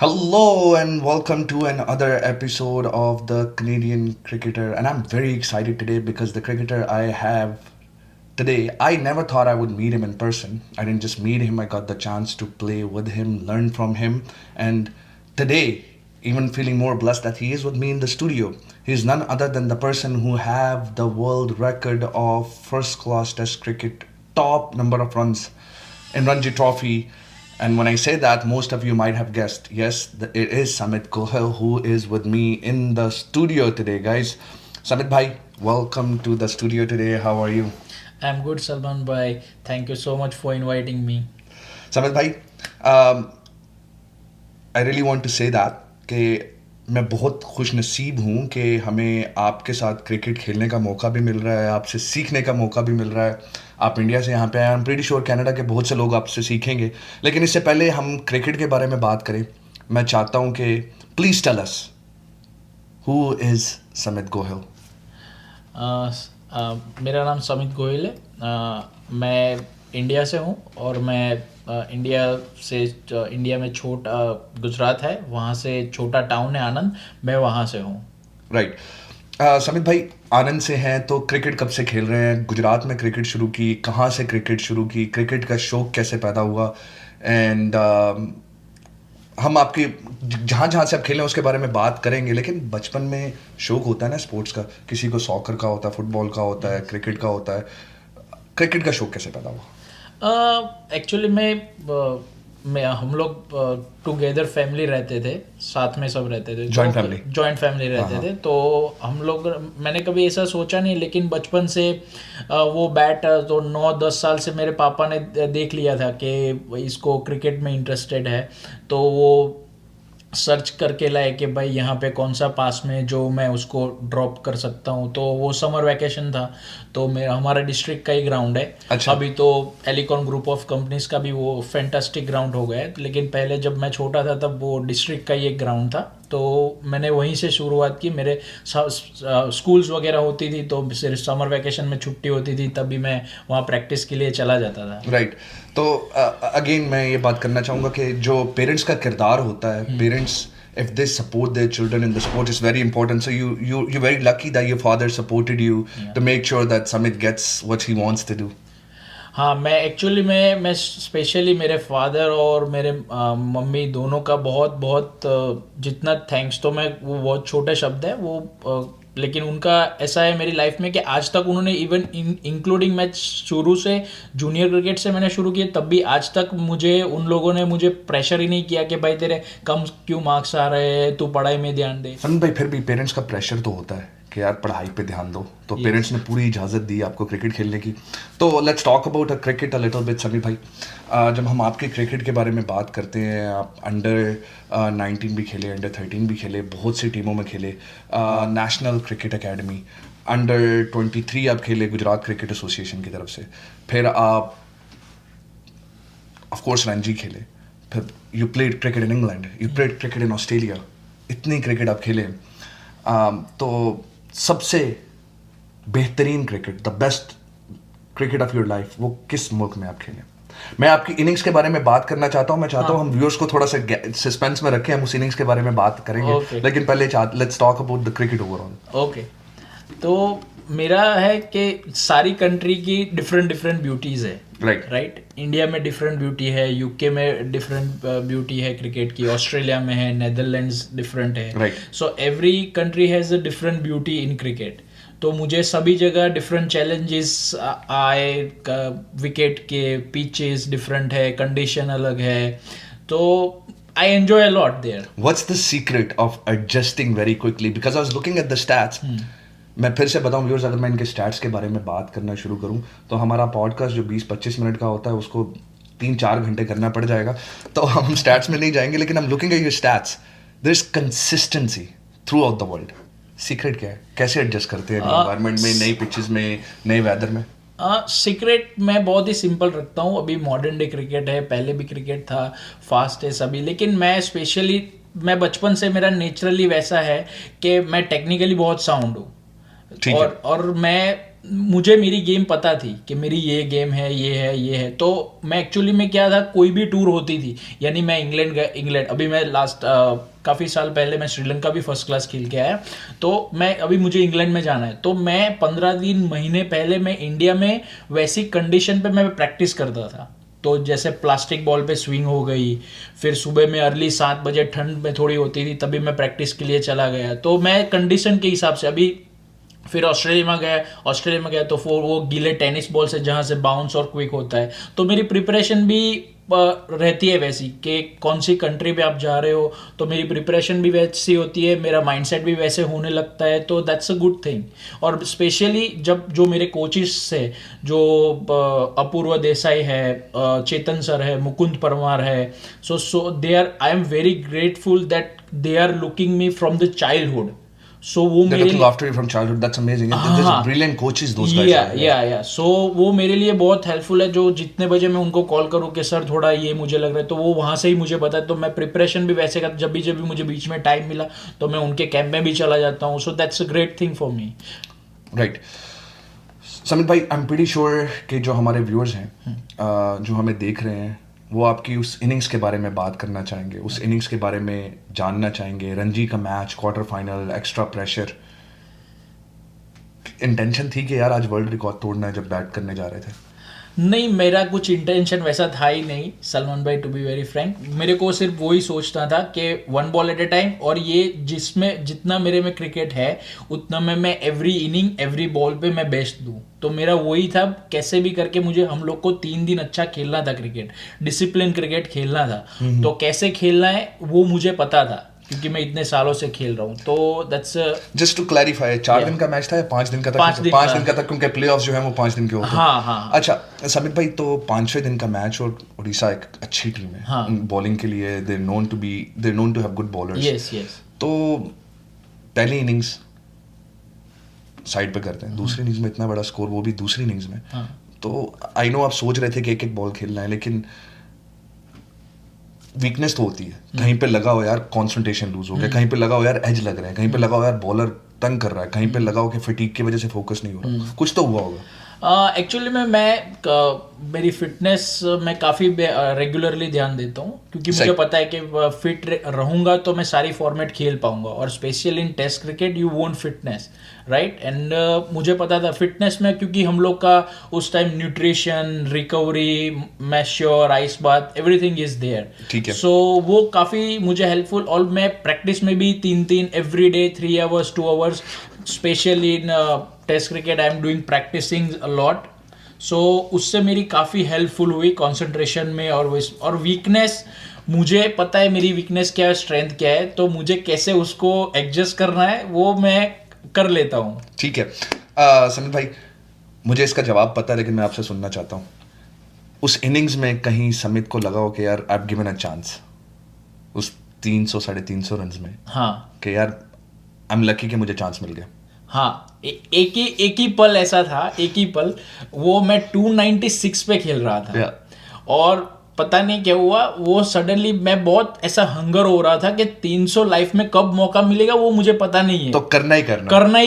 Hello and welcome to another episode of the Canadian Cricketer. And I'm very excited today because the cricketer I have today, I never thought I would meet him in person. I didn't just meet him, I got the chance to play with him, learn from him. And today, even feeling more blessed that he is with me in the studio. He is none other than the person who have the world record of first class test cricket, top number of runs in Ranji Trophy. And when I say that, most of you might have guessed. Yes, it is Samit Gohil who is with me in the studio today, guys. Samit Bhai, welcome to the studio today. How are you? I'm good, Salman bhai. Thank you so much for inviting me. Samit Bhai, um, I really want to say that कि मैं बहुत खुश नसीब हूँ कि हमें आपके साथ क्रिकेट खेलने का मौका भी मिल रहा है, आपसे सीखने का मौका भी मिल रहा है. आप इंडिया से यहाँ पे आए, I am pretty sure Canada के बहुत से लोग आपसे सीखेंगे. लेकिन इससे पहले हम क्रिकेट के बारे में बात करें, मैं चाहता हूँ कि please tell us who is Samit Gohil. मेरा नाम समित गोयल है. मैं इंडिया से हूँ और मैं इंडिया से इंडिया में गुजरात है, वहाँ से छोटा टाउन है आनंद, मैं वहाँ से हूँ. राइट. समित भाई आनंद से हैं तो क्रिकेट कब से खेल रहे हैं? गुजरात में क्रिकेट शुरू की, कहाँ से क्रिकेट शुरू की, क्रिकेट का शौक कैसे पैदा हुआ? एंड हम आपके जहाँ जहाँ से आप खेलें उसके बारे में बात करेंगे, लेकिन बचपन में शौक होता है ना स्पोर्ट्स का, किसी को सॉकर का होता है, फुटबॉल का होता है, क्रिकेट का होता है. क्रिकेट का शौक कैसे पैदा हुआ? एक्चुअली मैं हम लोग टुगेदर फैमिली रहते थे, साथ में सब रहते थे. Joint family. जॉइंट फैमिली रहते थे, तो हम लोग, मैंने कभी ऐसा सोचा नहीं, लेकिन बचपन से वो बैट तो 9-10 साल से मेरे पापा ने देख लिया था कि इसको क्रिकेट में इंटरेस्टेड है, तो वो सर्च करके लाए कि भाई यहाँ पे कौन सा पास में जो मैं उसको ड्रॉप कर सकता हूँ. तो वो समर वैकेशन था, तो मेरा हमारा डिस्ट्रिक्ट का ही ग्राउंड है. अच्छा. अभी तो एलिकॉन ग्रुप ऑफ कंपनीज का भी वो फैंटास्टिक ग्राउंड हो गया है, लेकिन पहले जब मैं छोटा था तब वो डिस्ट्रिक्ट का ही एक ग्राउंड था. तो मैंने वहीं से शुरुआत की. मेरे स्कूल्स वगैरह होती थी, तो सिर्फ समर वैकेशन में छुट्टी होती थी, तभी मैं वहाँ प्रैक्टिस के लिए चला जाता था. राइट. तो अगेन मैं ये बात करना चाहूँगा कि जो पेरेंट्स का किरदार होता है, parents if they support their children in the sport is very important. So you're very lucky that your father supported you to make sure that Samit gets what he wants to do. हाँ, मैं actually मैं specially मेरे father और मेरे mummy दोनों का बहुत बहुत जितना थैंक्स, तो मैं वो बहुत छोटे शब्द है वो, लेकिन उनका ऐसा है मेरी लाइफ में कि आज तक उन्होंने इवन इंक्लूडिंग मैं शुरू से जूनियर क्रिकेट से मैंने शुरू किया, तब भी आज तक मुझे उन लोगों ने मुझे प्रेशर ही नहीं किया कि भाई तेरे कम क्यों मार्क्स आ रहे हैं, तू पढ़ाई में ध्यान दे. समित भाई फिर भी पेरेंट्स का प्रेशर तो होता है कि यार पढ़ाई पे ध्यान दो, तो पेरेंट्स ने पूरी इजाज़त दी आपको क्रिकेट खेलने की. तो let's talk about a cricket a little bit. Sameer भाई, जब हम आपके क्रिकेट के बारे में बात करते हैं, आप अंडर 19 भी खेले, अंडर 13 भी खेले, बहुत सी टीमों में खेले, नेशनल क्रिकेट एकेडमी, अंडर 23 आप खेले गुजरात क्रिकेट एसोसिएशन की तरफ से, फिर आप ऑफ कोर्स रणजी खेले, फिर you played cricket in England, you played cricket in Australia, इतनी क्रिकेट आप खेले. तो सबसे बेहतरीन cricket, the best cricket of your life, वो किस मुल्क में आप खेले? मैं आपकी इनिंग्स के बारे में बात करना चाहता हूँ. मैं चाहता हूँ हम व्यूअर्स को थोड़ा सा सस्पेंस में रखें, हम उस इनिंग्स के बारे में बात करेंगे. Okay. लेकिन पहले let's talk about the cricket overall. Okay. तो मेरा है कि सारी कंट्री की डिफरेंट डिफरेंट ब्यूटीज़ है. राइट. इंडिया में डिफरेंट ब्यूटी है, यूके में डिफरेंट ब्यूटी है क्रिकेट की, ऑस्ट्रेलिया में है, नेदरलैंड्स डिफरेंट है. So every country has a different beauty in cricket. तो मुझे सभी जगह डिफरेंट चैलेंजेस आए, विकेट के पिचेस डिफरेंट है, कंडीशन अलग है, तो I enjoy a lot there. What's the secret of adjusting very quickly? Because I was looking at the stats. मैं फिर से बताऊं व्यूअर्स, अगर मैं इनके स्टैट्स के बारे में बात करना शुरू करूं तो हमारा पॉडकास्ट जो 20-25 मिनट का होता है उसको 3-4 घंटे करना पड़ जाएगा. तो हम स्टैट्स में नहीं जाएंगे, लेकिन हम looking at your stats, there is consistency throughout the world. Secret क्या है? कैसे एडजस्ट करते हैं एनवायरनमेंट में, नई पिचेस में, नए वेदर में? सीक्रेट मैं बहुत ही सिंपल रखता हूँ. अभी मॉडर्न डे क्रिकेट है, पहले भी क्रिकेट था, फास्ट है सभी, लेकिन मैं बचपन से मेरा नेचुरली वैसा है कि मैं टेक्निकली बहुत साउंड हूँ. और मैं मुझे मेरी गेम पता थी कि मेरी ये गेम है, ये है। तो मैं एक्चुअली में क्या था, कोई भी टूर होती थी, यानी मैं इंग्लैंड गया, इंग्लैंड अभी मैं लास्ट काफ़ी साल पहले मैं श्रीलंका भी फर्स्ट क्लास खेल के आया, तो मैं अभी मुझे इंग्लैंड में जाना है, तो मैं 15 दिन महीने पहले मैं इंडिया में वैसी कंडीशन पे मैं प्रैक्टिस करता था। तो जैसे प्लास्टिक बॉल पे स्विंग हो गई, फिर सुबह में अर्ली 7 बजे ठंड में थोड़ी होती थी, तभी मैं प्रैक्टिस के लिए चला गया। तो मैं कंडीशन के हिसाब से अभी फिर ऑस्ट्रेलिया में गया तो वो गीले टेनिस बॉल से जहाँ से बाउंस और क्विक होता है, तो मेरी प्रिपरेशन भी रहती है वैसी कि कौन सी कंट्री पे आप जा रहे हो, तो मेरी प्रिपरेशन भी वैसी होती है, मेरा माइंडसेट भी वैसे होने लगता है, तो दैट्स अ गुड थिंग। और स्पेशली जब जो मेरे कोचिस से जो अपूर्व देसाई है, चेतन सर है, मुकुंद परमार है, so they are, I am very grateful that they are looking me from the childhood. So वो They're मेरे looking लिए, after you from childhood. That's amazing. There's brilliant coaches, those guys are. या सो वो मेरे लिए बहुत हेल्पफुल है। जो जितने बजे मैं उनको कॉल करूँ कि सर थोड़ा ये मुझे लग रहा है, तो वो वहाँ से ही मुझे बताए। तो मैं प्रिपरेशन भी वैसे कर, जब भी मुझे बीच में टाइम मिला तो मैं उनके कैंप में भी चला जाता हूँ। So that's a great thing for me. Right Samit भाई, आई एम प्रीटी श्योर कि जो हमारे व्यूअर्स हैं, जो हमें देख रहे हैं, वो आपकी उस इनिंग्स के बारे में बात करना चाहेंगे, उस इनिंग्स के बारे में जानना चाहेंगे। रणजी का match, quarter final, extra pressure, intention थी कि यार आज वर्ल्ड रिकॉर्ड तोड़ना है जब बैट करने जा रहे थे? नहीं, मेरा कुछ इंटेंशन वैसा था ही नहीं सलमान भाई, टू बी वेरी फ्रैंक। मेरे को सिर्फ वही सोचना था कि 1 बॉल एट ए टाइम, और ये जिसमें जितना मेरे में क्रिकेट है उतना मैं एवरी इनिंग एवरी बॉल पे मैं बेस्ट दूं। तो मेरा वही था, कैसे भी करके मुझे, हम लोग को 3 दिन अच्छा खेलना था क्रिकेट, डिसिप्लिन क्रिकेट खेलना था। तो कैसे खेलना है वो मुझे पता था, क्योंकि मैं इतने सालों से खेल रहा हूँ। तो दैट्स जस्ट टू क्लैरिफाई, 4 दिन का मैच था या 5 दिन का था? 5 दिन का था, क्योंकि प्लेऑफ्स जो है वो 5 दिन के होते हैं। हाँ। अच्छा समित भाई, तो 5वें दिन का मैच, और उड़ीसा एक अच्छी टीम है। हाँ। बॉलिंग के लिए they known to have good bowlers. Yes. तो पहली इनिंग्स साइड पे करते हैं, दूसरी इनिंग्स में इतना बड़ा स्कोर, वो भी दूसरी इनिंग्स में। तो आई नो आप सोच रहे थे कि एक बॉल खेलना है, लेकिन वीकनेस तो होती है, कहीं पे लगा हो यार कंसंट्रेशन लूज हो गया, कहीं पे लगा हो यार एज लग रहा है, कहीं पे लगा हो यार बॉलर तंग कर रहा है, कहीं पे लगा हो कि फटीग की वजह से फोकस नहीं हो रहा, कुछ तो हुआ होगा। एक्चुअली मेरी फिटनेस मैं काफ़ी रेगुलरली ध्यान देता हूँ, क्योंकि मुझे पता है कि फिट रहूँगा तो मैं सारी फॉर्मेट खेल पाऊंगा, और specially in test cricket you want fitness, right. And मुझे पता था फिटनेस में, क्योंकि हम लोग का उस टाइम न्यूट्रिशन, रिकवरी, मैश्योर, ice bath, everything is there. ठीक है। सो वो काफ़ी मुझे हेल्पफुल, और मैं प्रैक्टिस में भी 3 every day 3 hours 2 hours, specially in test cricket I am doing practising a lot. So उससे मेरी काफ़ी हेल्पफुल हुई कंसंट्रेशन में। और वीकनेस, मुझे पता है मेरी वीकनेस क्या है, स्ट्रेंथ क्या है, तो मुझे कैसे उसको एडजस्ट करना है वो मैं कर लेता हूँ। ठीक है समित भाई, मुझे इसका जवाब पता है, लेकिन मैं आपसे सुनना चाहता हूँ, उस इनिंग्स में कहीं समित को लगा हो कि यार I have given a chance उस 300 350 रन में? हाँ, कि यार आई एम लकी कि मुझे चांस मिल गया। हाँ, एक ही पल ऐसा था, एक ही पल, वो मैं 296 पे खेल रहा था। और पता नहीं क्या हुआ, वो सडनली मैं बहुत ऐसा हंगर हो रहा था कि 300 लाइफ में कब मौका मिलेगा वो मुझे पता नहीं है, तो करना ही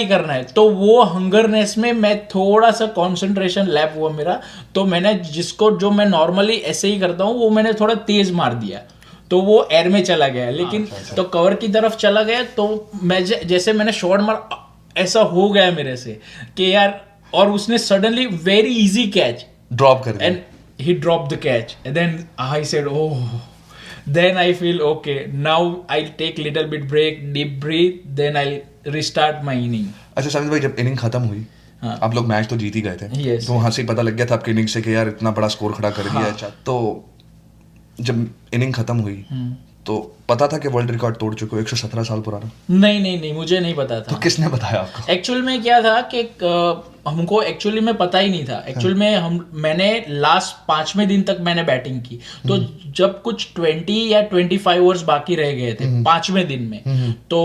करना है। तो वो हंगरनेस में मैं थोड़ा सा कंसंट्रेशन लैप हुआ मेरा, तो मैंने जो मैं नॉर्मली ऐसे ही करता हूँ वो मैंने थोड़ा तेज मार दिया, तो वो एयर में चला गया, लेकिन तो कवर की तरफ चला गया, तो मैं जैसे मैंने शॉट मार, ऐसा हो गया मेरे से कि यार, और उसने suddenly very easy catch drop कर दिया, and he dropped the catch, and then I said, oh, then I feel okay, now I'll take little bit break, deep breathe, then I'll restart my inning. अच्छा समित भाई, जब inning खत्म हुई, आप लोग match तो जीत ही गए थे, yes. तो वहां से पता लग गया था आपकी इनिंग से कि यार इतना बड़ा स्कोर खड़ा कर दिया। अच्छा, तो जब इनिंग खत्म हुई तो पता था कि वर्ल्ड रिकॉर्ड तोड़ चुके हो, 117 साल पुराना? नहीं, मुझे नहीं पता था। तो किसने बताया आपको? एक्चुअल में क्या था कि हमको एक्चुअली में पता ही नहीं था। एक्चुअल में मैंने लास्ट 5वें दिन तक मैंने बैटिंग की, तो जब कुछ 20 या 25 ओवर्स बाकी रह गए थे 5वें दिन में, तो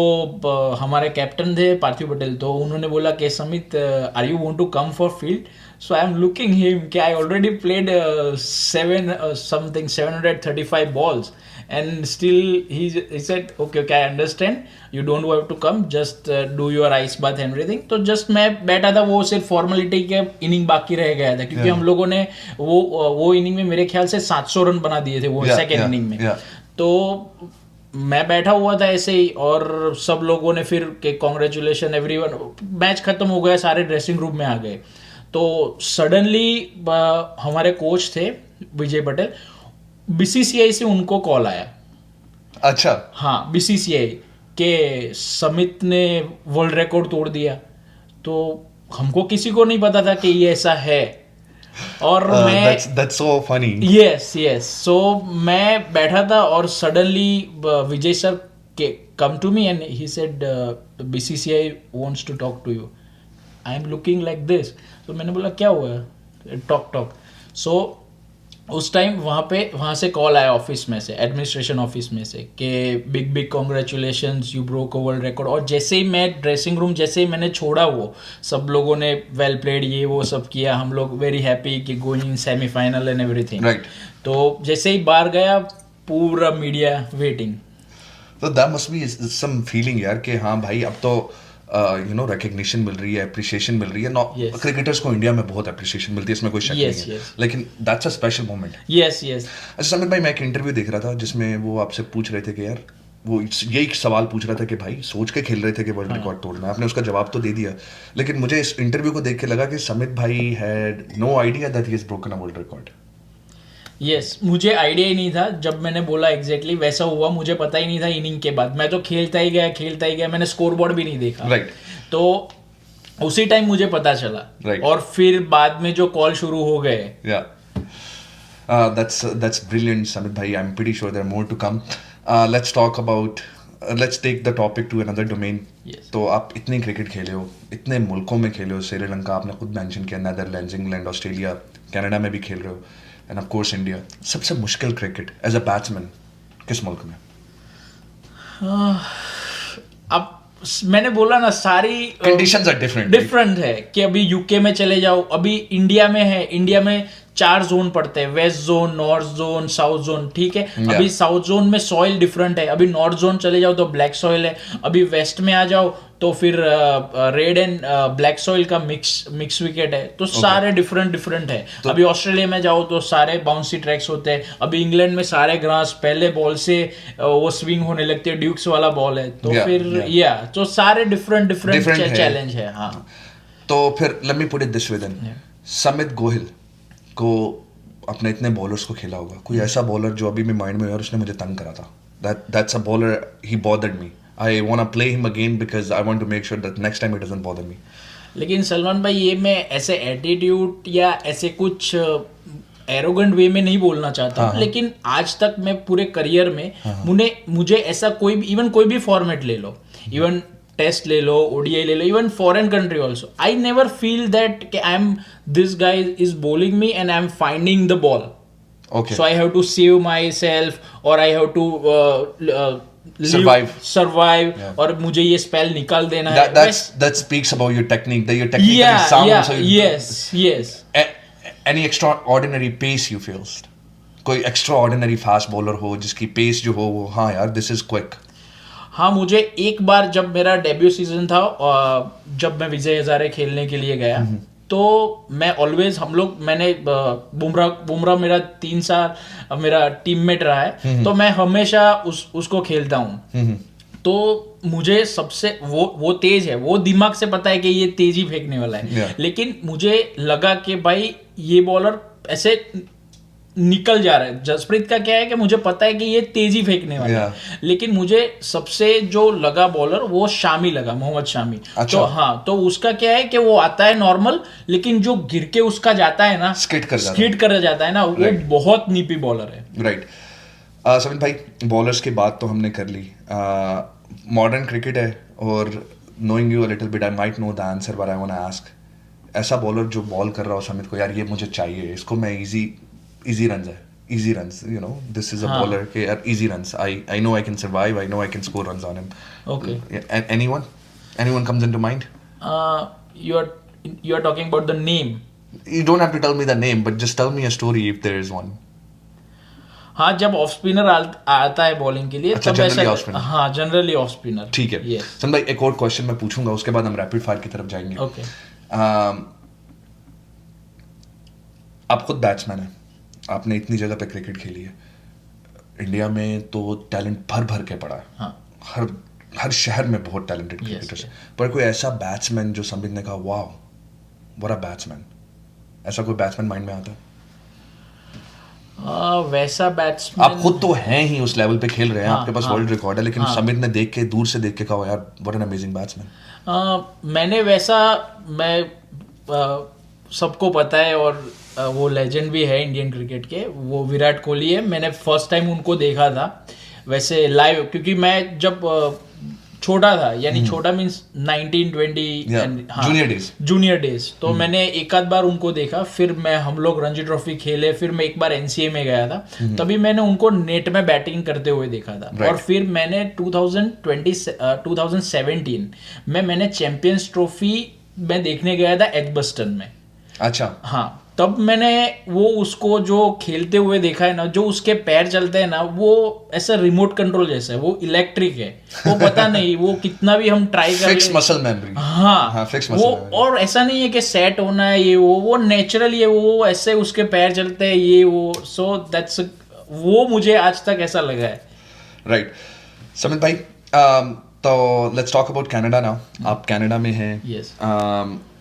हमारे कैप्टन थे पार्थिव पटेल, तो उन्होंने बोला कि Samit, are you want to come for field? So I am looking him कि I already played 735 balls and still he said okay, I understand, you don't have to come, just do your ice bath and everything. तो just मैं बैठा था, वो सिर्फ formality के inning बाकी रह गया था, क्योंकि हम लोगों ने वो इनिंग में मेरे ख्याल से 700 रन बना दिए थे वो सेकेंड इनिंग में. तो मैं बैठा हुआ था ऐसे ही, और सब लोगों ने फिर के कॉन्ग्रेचुलेशन एवरीवन, मैच खत्म हो गया, सारे ड्रेसिंग रूम में आ गए. तो सडनली हमारे कोच थे विजय पटेल, बीसीसीआई से उनको कॉल आया. अच्छा. हाँ, बीसीसीआई के समित ने वर्ल्ड रिकॉर्ड तोड़ दिया. तो हमको किसी को नहीं पता था कि ये ऐसा है. और मैं that's so funny. yes so मैं बैठा था, और सडनली विजय सर के come to me and he said BCCI wants to talk to you. I am looking like this. तो मैंने बोला क्या हुआ, टॉक. सो उस टाइम वहाँ से कॉल आया ऑफिस में से, एडमिनिस्ट्रेशन ऑफिस में से, कि big congratulations, you broke a world record. और जैसे ही मैं ड्रेसिंग रूम, जैसे ही मैंने छोड़ा, वो सब लोगों ने वेल प्लेड ये वो सब किया, हम लोग वेरी हैप्पी कि going in semifinal and everything. तो जैसे ही बाहर गया, पूरा मीडिया वेटिंग. तो that must be some feeling यार कि हाँ भाई अब तो रिकग्निशन मिल रही है, अप्रिसिएशन मिल रही है. क्रिकेटर्स को इंडिया में बहुत अप्रिसिएशन मिलती है, इसमें कोई शक नहीं है. लेकिन that's a special moment. Yes. अच्छा समित भाई, मैं एक इंटरव्यू देख रहा था जिसमें वो आपसे पूछ रहे थे कि यार, वो यही सवाल पूछ रहा था कि भाई सोच के खेल रहे थे कि वर्ल्ड रिकॉर्ड तोड़ना. आपने उसका जवाब तो दे दिया, लेकिन मुझे इस इंटरव्यू को देख के लगा कि समित भाई had no idea that he has broken a world record. Yes, मुझे आइडिया ही नहीं था. जब मैंने बोला एग्जैक्टली वैसा हुआ, मुझे पता ही नहीं था इनिंग के बाद. मैं तो खेलता ही गया, मैंने स्कोर बोर्ड भी नहीं देखा. राइट. तो उसी टाइम मुझे पता चला. Right. और फिर बाद में जो कॉल शुरू हो गए. That's brilliant, Samit bhai. I'm pretty sure there are more to come. Let's take the topic to another domain. Yes. तो आप इतने क्रिकेट खेले हो, इतने मुल्कों में खेले हो, श्रीलंका आपने खुद मेंशन किया, नेदरलैंड्स, इंग्लैंड, ऑस्ट्रेलिया, कनाडा में भी खेल रहे हो, एंड ऑफ कोर्स इंडिया. सबसे मुश्किल क्रिकेट एज अ बैट्समैन किस मुल्क में? अब मैंने बोला ना, सारी कंडीशंस आर डिफरेंट है. कि अभी यूके में चले जाओ, अभी इंडिया में है, इंडिया में 4 जोन पड़ते हैं, west zone, north zone, south zone. ठीक है. अभी साउथ जोन में सॉइल डिफरेंट है. अभी नॉर्थ जोन चले जाओ तो ब्लैक सॉइल है. अभी वेस्ट में आ जाओ तो फिर रेड एंड ब्लैक सॉइल का मिक्स विकेट है. तो सारे डिफरेंट है. तो अभी ऑस्ट्रेलिया में जाओ तो सारे बाउंसी ट्रैक्स होते हैं. अभी इंग्लैंड में सारे ग्रास, पहले बॉल से वो स्विंग होने लगती है, ड्यूक्स वाला बॉल है. तो फिर तो सारे डिफरेंट चैलेंज है. हाँ. तो फिर let me put it this way then, Samit Gohil को अपने इतने बॉलर्स को खेला होगा, कोई ऐसा बॉलर जो अभी मेरे माइंड में यार उसने मुझे तंग करा था, that's a bowler, he bothered me, I want to play him again because I want to make sure that next time it doesn't bother me. लेकिन सलमान भाई, ये मैं ऐसे एटीट्यूड या ऐसे कुछ एरोगेंट वे में नहीं बोलना चाहता हूँ, लेकिन आज तक मैं पूरे करियर में मुझे ऐसा कोई भी, इवन कोई भी फॉर्मेट ले लो, इवन टेस्ट ले लो, ओडीआई ले लो, even foreign country also, I never feel that कि I am this guy is bowling me and I am finding the ball. Okay. So I have to save myself, or I have to survive, और मुझे ये spell निकाल देना है. That speaks about your technique, that your technique is sound. So yes. Any extraordinary pace you feel? कोई extraordinary fast bowler हो जिसकी pace जो हो वो, हाँ यार this is quick. हाँ, मुझे एक बार जब मेरा डेब्यू सीजन था, जब मैं विजय हजारे खेलने के लिए गया, तो मैं ऑलवेज मैंने बुमराह मेरा 3 साल मेरा टीममेट रहा है, तो मैं हमेशा उसको खेलता हूँ. तो मुझे सबसे वो तेज है, वो दिमाग से पता है कि ये तेज ही फेंकने वाला है. लेकिन मुझे लगा कि भाई ये बॉलर ऐसे निकल जा रहा है. जसप्रीत का क्या है कि मुझे पता है कि ये तेजी फेंकने वाला है, लेकिन मुझे सबसे जो लगा बॉलर वो शामी लगा, मोहम्मद शामी. अच्छा. तो हाँ, तो उसका क्या है कि वो आता है नॉर्मल, लेकिन जो गिर के उसका जाता है ना, स्किट कर जाता है ना, वो बहुत नीपी बॉलर है. राइट. समित भाई, बॉलर्स की बात तो हमने कर ली. मॉडर्न क्रिकेट है, और knowing you a little bit, I might know the answer but I want to ask, ऐसा बॉलर जो बॉल कर रहा हो समित को, यार ये मुझे चाहिए, इसको मैं easy runs, you know, this is a bowler, okay, easy runs, I know I can survive, I know I can score runs on him. Okay. And anyone comes into mind? You are talking about the name. You don't have to tell me the name, but just tell me a story if there is one. हाँ, जब off spinner आता है bowling के लिए अच्छा, तब generally ऐसा off spinner. हाँ, जनरली ऑफ स्पिनर। ठीक है। Yes. सन भाई एक और क्वेश्चन मैं पूछूंगा, उसके बाद हम रैपिड फायर की तरफ जाएंगे। ओके। आप खुद बैट्समैन हैं, आपने इतनी जगह पे क्रिकेट खेली है, इंडिया में तो टैलेंट भर भर के पड़ा है। हाँ। हर शहर में बहुत टैलेंटेड क्रिकेटर्स हैं, पर कोई ऐसा बैट्समैन जो समित ने कहा वाह व्हाट अ बैट्समैन, ऐसा कोई बैट्समैन माइंड में आता है? वैसा बैट्समैन आप खुद तो हैं ही उस लेवल पे खेल रहे हैं, हाँ, आपके पास हाँ, वर्ल्ड रिकॉर्ड है, लेकिन हाँ। समित ने दूर से देख के कहा यार व्हाट एन अमेजिंग बैट्समैन। मैंने वैसा सबको पता है और वो लेजेंड भी है इंडियन क्रिकेट के, वो विराट कोहली है। मैंने फर्स्ट टाइम उनको देखा था वैसे लाइव, क्योंकि मैं जब छोटा था, यानी छोटा मीन्स 1920 जूनियर डेज, तो मैंने एक आध बार उनको देखा। फिर हम लोग रणजी ट्रॉफी खेले, फिर मैं एक बार एनसीए में गया था, तभी मैंने उनको नेट में बैटिंग करते हुए देखा था। और फिर मैंने 2017 में मैंने चैंपियंस ट्रॉफी में देखने गया था एजबस्टन में। अच्छा। हाँ, तब मैंने वो उसको जो खेलते हुए देखा है ना, जो उसके पैर चलते हैं ना, वो ऐसा रिमोट कंट्रोल जैसा है, वो इलेक्ट्रिक है। वो पता नहीं वो कितना भी हम ट्राई कर फिक्स मसल मेमोरी। हाँ, फिक्स वो मसल। और ऐसा नहीं है कि सेट होना है, ये वो नेचुरली है, वो ऐसे उसके पैर चलते हैं, ये वो। सो दैट्स वो मुझे आज तक ऐसा लगा है। राइट। समित भाई, तो let's talk about Canada now. आप कनाडा में हैं। Yes.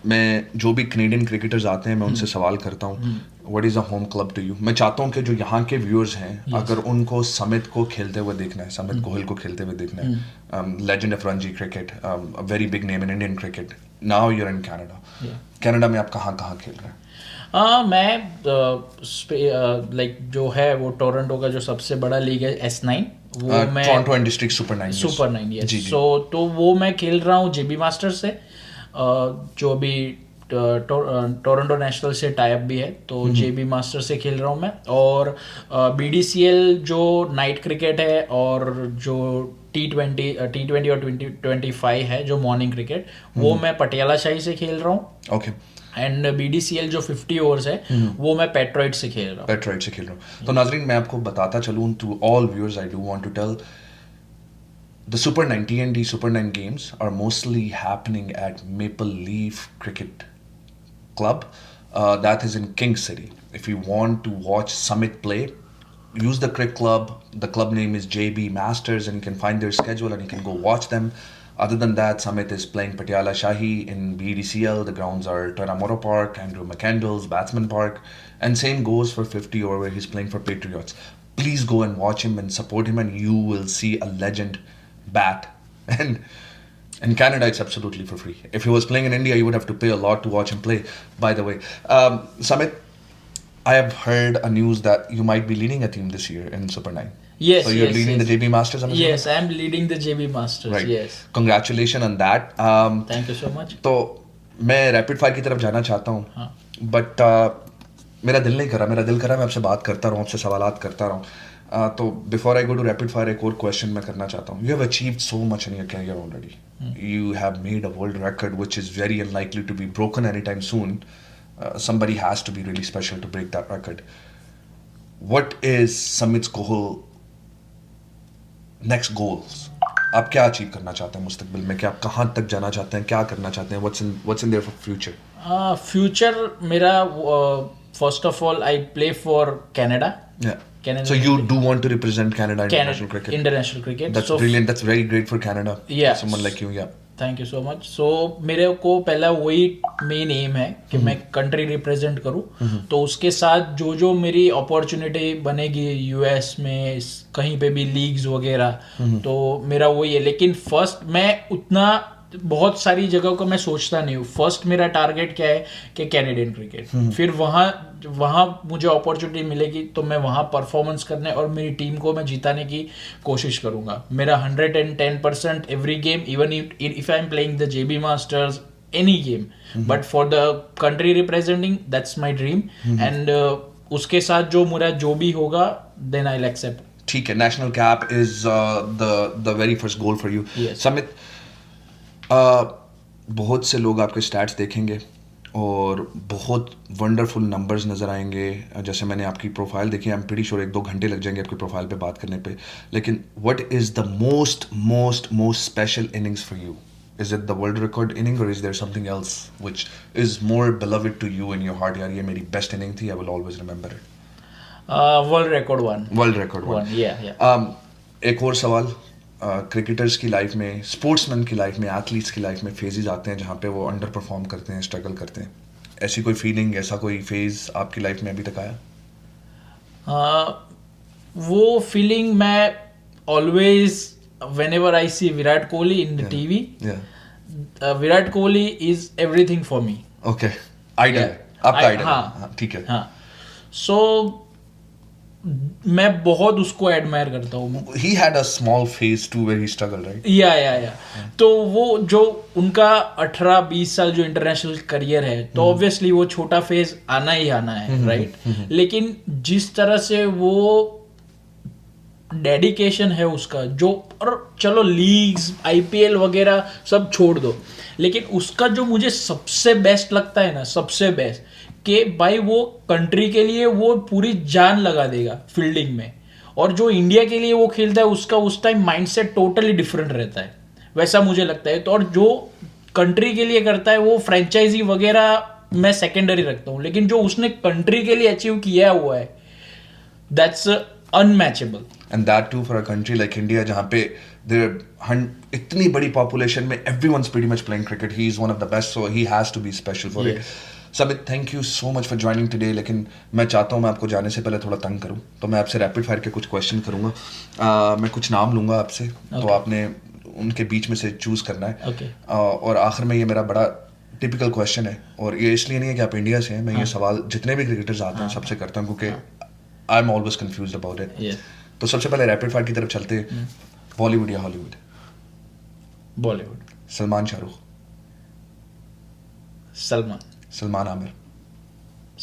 मैं जो भी कनेडियन क्रिकेटर्स आते हैं मैं उनसे सवाल करता हूँ what is a home club to you. मैं चाहता हूँ कि जो यहाँ के व्यूअर्स हैं, अगर उनको समित को खेलते हुए देखना है, समित गोहिल को खेलते हुए देखना है, legend of Ranji cricket, a very big name in Indian cricket, now you are in Canada. Canada में आप कहाँ कहाँ खेल रहे हैं? मैं लाइक जो है वो टोरंटो का जो सबसे बड़ा लीग है S9, वो मैं Toronto and district super 9। Yes. So तो वो मैं खेल रहा हूँ जेबी मास्टर्स से, जो अभी टोरंटो नेशनल से टाइप भी है, तो जेबी मास्टर से खेल रहा हूँ मैं। और BDCL जो नाइट क्रिकेट है, और जो T20 और 2025 है जो मॉर्निंग क्रिकेट, वो मैं पटियाला शाही से खेल रहा हूँ। ओके। एंड BDCL जो 50 ओवर्स है, वो मैं पेट्रॉइड से खेल रहा हूँ। तो नाजरीन, मैं आपको बताता चलूँ, to all viewers I do want to tell the Super 9 TNT Super 9 games are mostly happening at Maple Leaf Cricket Club, that is in King City. If you want to watch Summit play, use the cricket club. The club name is JB Masters, and you can find their schedule and you can go watch them. Other than that, Summit is playing Patiala Shahi in BDCL. The grounds are Taramoro Park, Andrew McCandless, Batsman Park, and same goes for 50 over where he's playing for Patriots. Please go and watch him and support him, and you will see a legend bat. And in Canada it's absolutely for free. If he was playing in India, you would have to pay a lot to watch him play, by the way. Samit, I have heard a news that you might be leading a team this year in Super 9. Yes. So you're leading the JB Masters? Yes, I am leading the JB Masters. Right. Yes. Congratulations on that. Thank you so much. तो मैं rapid fire की तरफ जाना चाहता हूँ, हाँ. But मेरा दिल नहीं कर रहा। मेरा दिल कर रहा है मैं आपसे बात करता रहूँ, आपसे सवालात करता रहूँ। तो before I go to rapid fire, एक और क्वेश्चन मैं करना चाहता हूँ। You have achieved so much in your career already. You have made a world record which is very unlikely to be broken any time soon. Somebody has to be really special to break that record. What is Samit's next goals? आप क्या achieve करना चाहते हैं मुस्तकबिल में? कि आप कहाँ तक जाना चाहते हैं, क्या करना चाहते हैं? What's in there for future? Future मेरा first of all I play for Canada. Yeah. So you do want to represent Canada in international cricket? International cricket. That's brilliant. That's very great for Canada. Yeah. Someone like you, yeah. Thank you so much. So मेरे को पहला वही main M है कि मैं country represent करूं. तो उसके साथ जो जो मेरी अपॉर्चुनिटी बनेगी US में, कहीं पे भी लीग्स वगैरह, तो मेरा वही है. लेकिन फर्स्ट मैं उतना बहुत सारी जगहों को मैं सोचता नहीं हूँ. फर्स्ट मेरा टारगेट क्या है कि कैनेडियन क्रिकेट. फिर वहाँ मुझे अपॉर्चुनिटी मिलेगी तो मैं वहाँ परफॉर्मेंस करने और मेरी टीम को मैं जिताने की कोशिश करूँगा. मेरा 110% every game, even if I am playing the JB masters, any game, but for the country representing, that's my dream. And उसके साथ जो भी होगा देन आई विल एक्सेप्ट. ठीक है. National cap is the very first goal for you. Samit, बहुत से लोग आपके स्टैट्स देखेंगे और बहुत वंडरफुल नंबर्स नज़र आएंगे. जैसे मैंने आपकी प्रोफाइल देखी, आई एम प्रीटी श्योर 1-2 घंटे लग जाएंगे आपकी प्रोफाइल पे बात करने पे. लेकिन what is the most special innings for you? Is it the world record inning or is there something else which is more beloved to you in your heart? यार ये मेरी best inning थी, I will always remember it. World record one. World record one. एक और सवाल. Cricketers की life में, sportsman की लाइफ में, एथलीट्स की लाइफ में फेजेस आते हैं जहाँ पे वो अंडर परफॉर्म करते हैं, स्ट्रगल करते हैं. ऐसी कोई फीलिंग, ऐसा कोई फेज आपकी लाइफ में अभी तक आया? वो फीलिंग मैं always whenever I see Virat Kohli in the TV, Virat Kohli is everything for me. Okay, idol. आपका idol. हाँ, ठीक है. हाँ, so मैं बहुत उसको एडमायर करता हूँ. He had a small phase too where he struggled, right? या तो वो जो उनका 18-20 साल जो इंटरनेशनल करियर है, तो ऑब्वियसली वो छोटा फेज आना ही आना है, राइट? लेकिन जिस तरह से वो डेडिकेशन है उसका, जो, और चलो लीग्स आईपीएल वगैरह सब छोड़ दो, लेकिन उसका जो मुझे सबसे बेस्ट लगता है ना, सबसे बेस्ट, कि भाई वो कंट्री के लिए वो पूरी जान लगा देगा फील्डिंग में, और जो इंडिया के लिए वो खेलता है उसका उस टाइम माइंडसेट टोटली डिफरेंट रहता है, वैसा मुझे लगता है. तो और जो कंट्री के लिए करता है वो फ्रेंचाइजी वगैरह मैं सेकेंडरी रखता हूँ, लेकिन जो उसने कंट्री के लिए अचीव किया हुआ है, that's unmatchable. And that too for a country like India, जहाँ पे इतनी बड़ी population में everyone's pretty much playing cricket. He is one of the best, so he has to be special for it. Samit, thank you so much for joining today. लेकिन मैं चाहता हूँ मैं आपको जाने से पहले थोड़ा तंग करूँ, तो मैं आपसे रैपिड फायर के कुछ क्वेश्चन करूँगा. मैं कुछ नाम लूँगा आपसे, तो आपने उनके बीच में से चूज करना है. और आखिर में ये मेरा बड़ा टिपिकल क्वेश्चन है, और ये इसलिए नहीं है कि आप इंडिया से हैं, मैं ये सवाल जितने भी क्रिकेटर्स आते हैं सबसे करता हूँ, क्योंकि I am always confused about it. तो सबसे पहले रैपिड फायर की तरफ चलते हैं. बॉलीवुड या हॉलीवुड? बॉलीवुड. सलमान शाहरुख? सलमान. सलमान आमिर?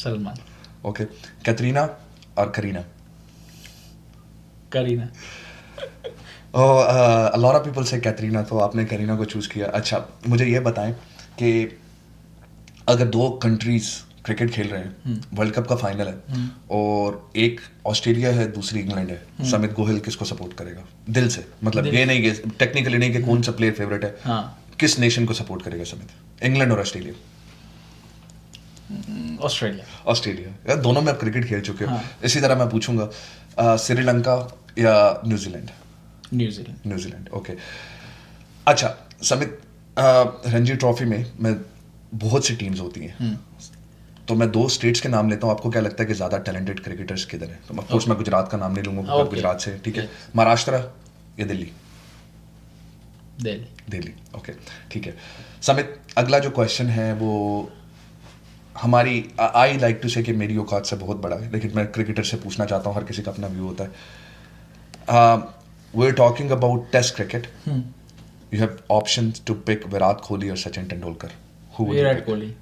सलमान. ओके. कैटरीना और Kareena? Kareena. a lot of people say Katrina, तो आपने करीना को चूज किया. अच्छा, मुझे ये बताएं कि अगर दो कंट्रीज क्रिकेट खेल रहे हैं, वर्ल्ड कप का फाइनल है, और एक ऑस्ट्रेलिया है, दूसरी इंग्लैंड है, समित गोहिल किसको सपोर्ट करेगा दिल से? मतलब ये नहीं कि टेक्निकली नहीं कि कौन सा प्लेयर फेवरेट है, किस नेशन को सपोर्ट करेगा समित? इंग्लैंड और ऑस्ट्रेलिया? ऑस्ट्रेलिया. ऑस्ट्रेलिया. यार दोनों में आप क्रिकेट खेल चुके हो. इसी तरह मैं पूछूंगा, श्रीलंका या न्यूजीलैंड? न्यूजीलैंड. न्यूजीलैंड. ओके. अच्छा समित, रणजी ट्रॉफी में बहुत सी टीम्स होती हैं, तो मैं 2 स्टेट्स के नाम लेता हूँ. आपको क्या लगता है कि ज़्यादा टैलेंटेड क्रिकेटर्स किधर हैं? तो ऑफकोर्स मैं गुजरात का नाम नहीं लूँगा, गुजरात से, ठीक है. महाराष्ट्र या दिल्ली? दिल्ली. ओके, ठीक है. समित, अगला जो क्वेश्चन है वो हमारी, आई लाइक टू से कि मेरी औकात से बहुत बड़ा है, लेकिन मैं क्रिकेटर से पूछना चाहता हूँ, हर किसी का अपना व्यू होता है. We are talking about test cricket. You have options to pick Virat Kohli और Sachin Tendulkar. Virat Kohli.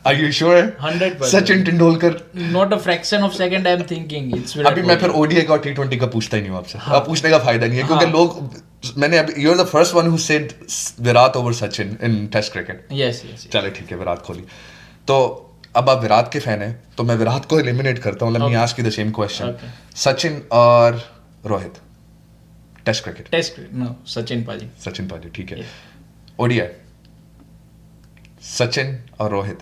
Are you sure? 100%. Sachin Tendulkar. Not a fraction of second I am thinking it's Virat अभी मैं फिर ODI का और T20 का पूछता ही नहीं हूँ आपसे. अब पूछने का फायदा नहीं है, क्योंकि लोग, मैंने अभी, you're the first one who said Virat over Sachin in Test cricket. Yes. चले ठीक है, विराट कोहली. तो अब आप विराट के फैन हैं, तो मैं विराट को एलिमिनेट करता हूँ. Let me ask you the same question. Sachin और Rohit, test cricket? No, Sachin paaji. Sachin paaji, ठीक है. ODI, सचिन और Rohit?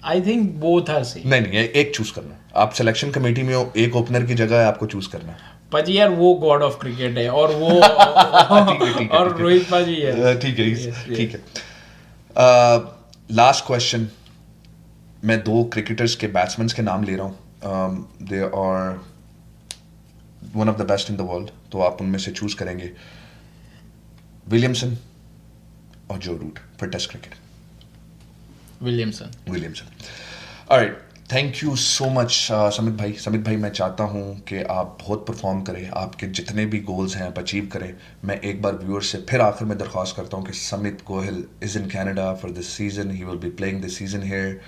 I think both are same. नहीं, एक चूज करना. आप सिलेक्शन कमेटी में हो, एक ओपनर की जगह है, आपको चूज करना. पाजी यार वो गॉड ऑफ क्रिकेट है, और वो और रोहित पाजी है. ठीक है. Last question. मैं 2 क्रिकेटर्स के बैट्समैन के नाम ले रहा हूँ. They are one of the best in the world, तो आप उनमें से चूज करेंगे विलियमसन और Joe Root for test cricket. Williamson. Alright, thank you so much Samit भाई. मैं चाहता हूँ कि आप बहुत परफॉर्म करें, आपके जितने भी गोल्स हैं आप अचीव करें. मैं एक बार व्यूअर्स से फिर आखिर में दरख्वास्त करता हूँ कि Samit Gohil is in Canada for this season. He will be playing this season here.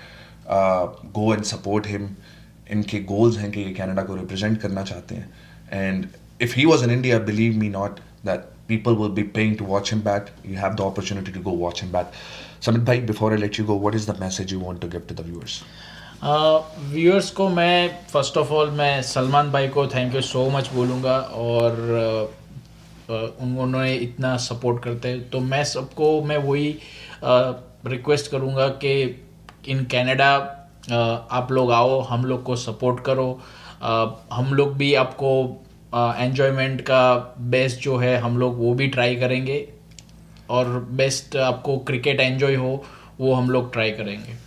Go and support him. इनके गोल्स हैं कि ये कैनेडा को रिप्रेजेंट करना चाहते हैं, and if he was in India, believe me not, that people will be paying to watch him bat. You have the opportunity to go watch him bat. Samit bhai, before I let you go, what is the message you want to give to the viewers? Viewers को मैं first of all मैं सलमान भाई को thank you so much बोलूँगा, और उन्होंने इतना support करते हैं, तो मैं सबको मैं वही रिक्वेस्ट करूँगा कि इन कनाडा आप लोग आओ, हम लोग को सपोर्ट करो, हम लोग भी आपको एन्जॉयमेंट का बेस्ट जो है हम लोग वो भी ट्राई करेंगे, और बेस्ट आपको क्रिकेट एंजॉय हो वो हम लोग ट्राई करेंगे.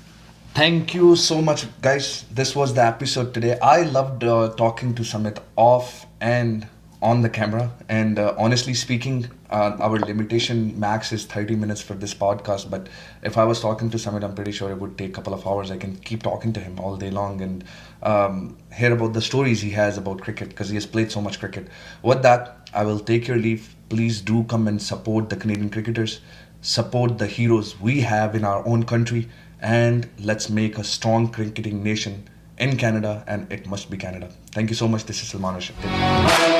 Thank you so much, guys. This was the episode today. I loved talking to Samit off and on the camera. And honestly speaking, our limitation max is 30 minutes for this podcast. But if I was talking to Samit, I'm pretty sure it would take a couple of hours. I can keep talking to him all day long and hear about the stories he has about cricket, because he has played so much cricket. With that, I will take your leave. Please do come and support the Canadian cricketers. Support the heroes we have in our own country. And let's make a strong cricketing nation in Canada, and it must be Canada. Thank you so much. This is Salman Rashid.